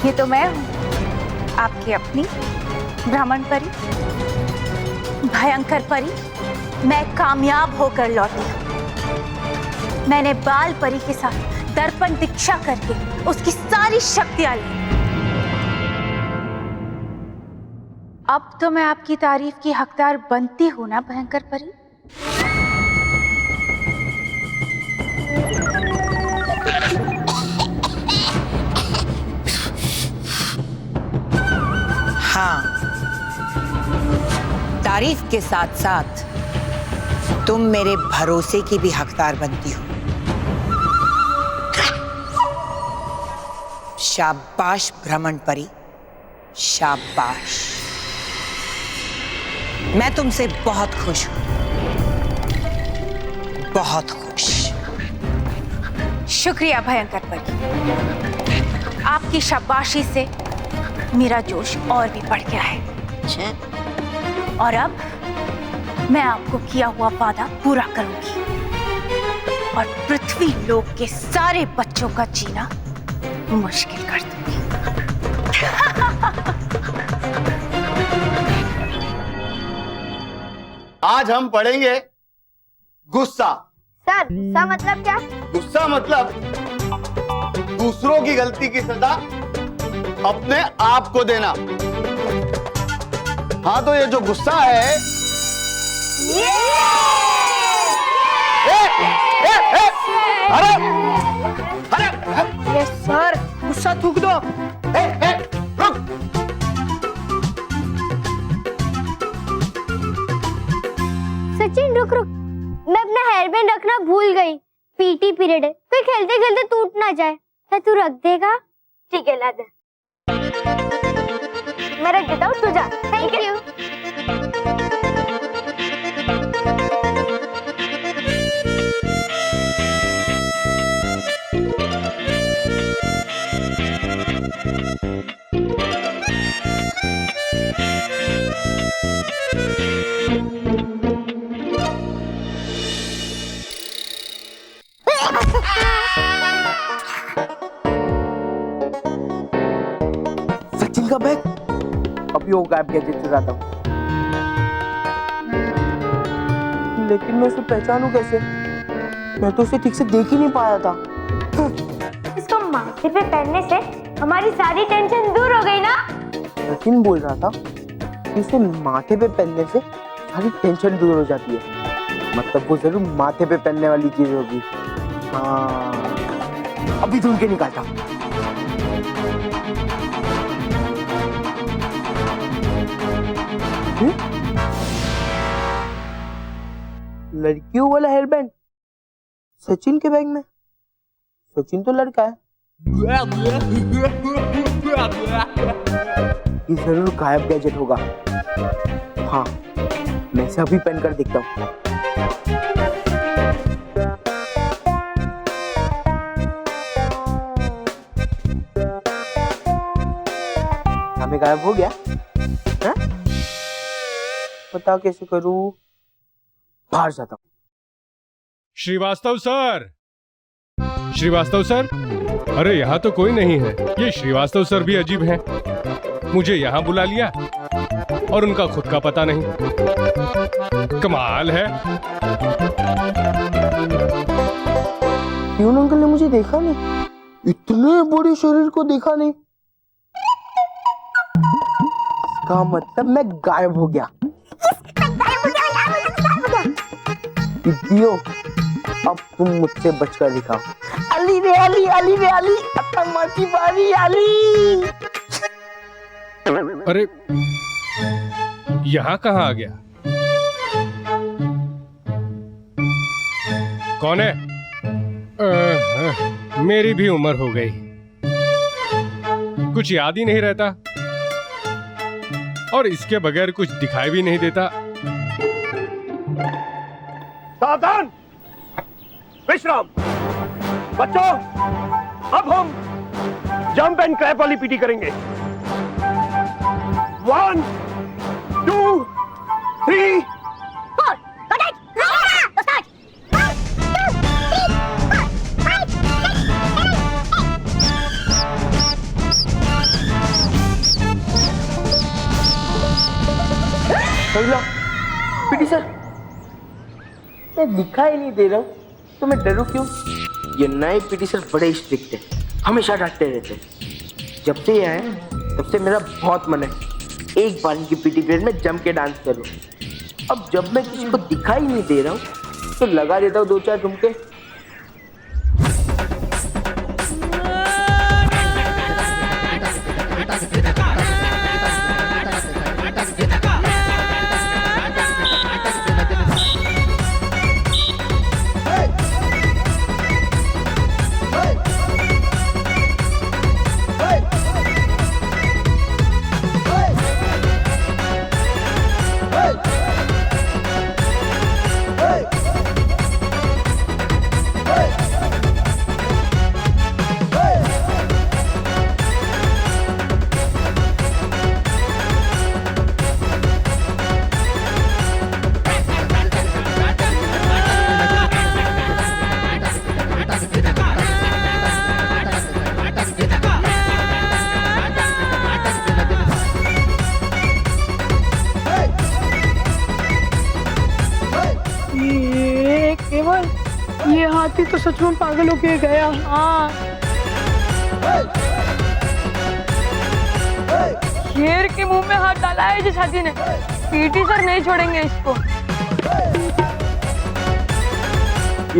P: ये तो मैं हूं, आपकी अपनी ब्राह्मण परी, भयंकर परी। मैं कामयाब होकर लौटी। मैंने बाल परी के साथ दर्पण दीक्षा करके उसकी सारी शक्तियां ली। अब तो मैं आपकी तारीफ की हकदार बनती हूं ना भयंकर परी?
O: हाँ, तारीफ के साथ साथ तुम मेरे भरोसे की भी हकदार बनती हो। शाबाश भ्रमण परी, शाबाश। मैं तुमसे बहुत खुश हूं, बहुत खुश।
P: शुक्रिया भयंकर परी, आपकी शाबाशी से मेरा जोश और भी बढ़ गया है। और अब मैं आपको किया हुआ वादा पूरा करूंगी और पृथ्वी लोक के सारे बच्चों का जीना मुश्किल कर दूंगी।
Q: आज हम पढ़ेंगे गुस्सा।
K: सर, गुस्सा मतलब क्या?
Q: गुस्सा मतलब दूसरों की गलती की सजा अपने आप को देना। हाँ, तो ये जो गुस्सा है, अरे
B: अरे सर, गुस्सा थूक दो।
Q: रुक।
K: सचिन रुक रुक, मैं अपना हेयर बैंड रखना भूल गई। पीटी पीरियड है, कोई खेलते खेलते टूट ना जाए। क्या तू रख देगा? ठीक है, ला दे। मैं रख देता हूँ, तू जा। Thank you.
B: सचिन का बैग अभी वो गायब गैजेट चुराता हूँ, लेकिन मैं उसे पहचानूं कैसे? मैं तो उसे ठीक से देख ही नहीं पाया था।
L: इसको माथे पे पहनने से हमारी सारी टेंशन दूर हो गई ना?
B: सचिन बोल रहा था कि उसे माथे पे पहनने से सारी टेंशन दूर हो जाती है। मतलब वो जरूर माथे पे पहनने वाली चीज होगी। हाँ, अभी ढूंढ के निकालता हूँ। लड़कियों वाला हेयर बैंड सचिन के बैग में। सचिन तो लड़का है, ये जरूर गायब गैजेट होगा। हाँ, मैं इसे अभी पहन कर देखता हूँ। हमें गायब हो गया। हाँ? पता कैसे करूँ? बाहर जाता हूँ।
R: श्रीवास्तव सर, श्रीवास्तव सर, अरे यहाँ तो कोई नहीं है। ये श्रीवास्तव सर भी अजीब हैं। मुझे यहाँ बुला लिया और उनका खुद का पता नहीं। कमाल है।
B: प्यून अंकल ने मुझे देखा नहीं, इतने बड़े शरीर को देखा नहीं। इसका मतलब मैं गायब हो गया। दीदियो, अब तुम मुझसे बचकर दिखाओ। अली रे अली, अली रे अली, अम्मा की बारी अली।
R: अरे यहाँ कहाँ आ गया? कौन है? मेरी भी उम्र हो गई, कुछ याद ही नहीं रहता और इसके बगैर कुछ दिखाई भी नहीं देता।
S: सावधान, विश्राम। बच्चों, अब हम जंप एंड क्रैप वाली पीटी करेंगे। 1 2 3 4।
B: पीटी सर, मैं दिखाई नहीं दे रहा हूँ, तो मैं डरूं क्यों? ये नए पीटी सर बड़े स्ट्रिक्ट है, हमेशा डांटते रहते हैं। जब से ये आए तब से मेरा बहुत मन है एक बार इनकी पीटी पीरियड में जम के डांस करूं। अब जब मैं किसी को दिखाई नहीं दे रहा हूँ तो लगा देता हूँ 2-4 ठुमके।
D: ये हाथी तो सच में पागल होके गया। हाँ, शेर के मुंह में हाथ डाला है जिस हाथी ने, पीटी सर नहीं छोड़ेंगे इसको।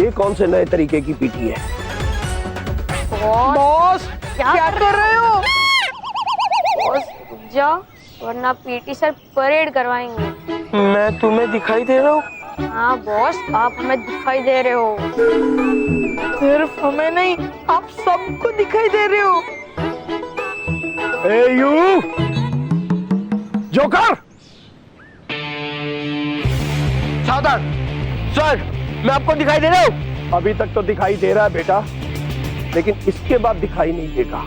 S: ये कौन से नए तरीके की पीटी है?
D: बॉस क्या कर रहे हो? बॉस रुक जाओ वरना पीटी सर परेड करवाएंगे।
B: मैं तुम्हें दिखाई दे रहा हूँ?
D: हाँ बॉस, आप हमें दिखाई दे रहे हो।
B: सिर्फ हमें नहीं, आप सबको दिखाई दे रहे हो।
S: ए यू जोकर!
B: सावधान सर, मैं आपको दिखाई दे रहा हूँ।
S: अभी तक तो दिखाई दे रहा है बेटा, लेकिन इसके बाद दिखाई नहीं देगा।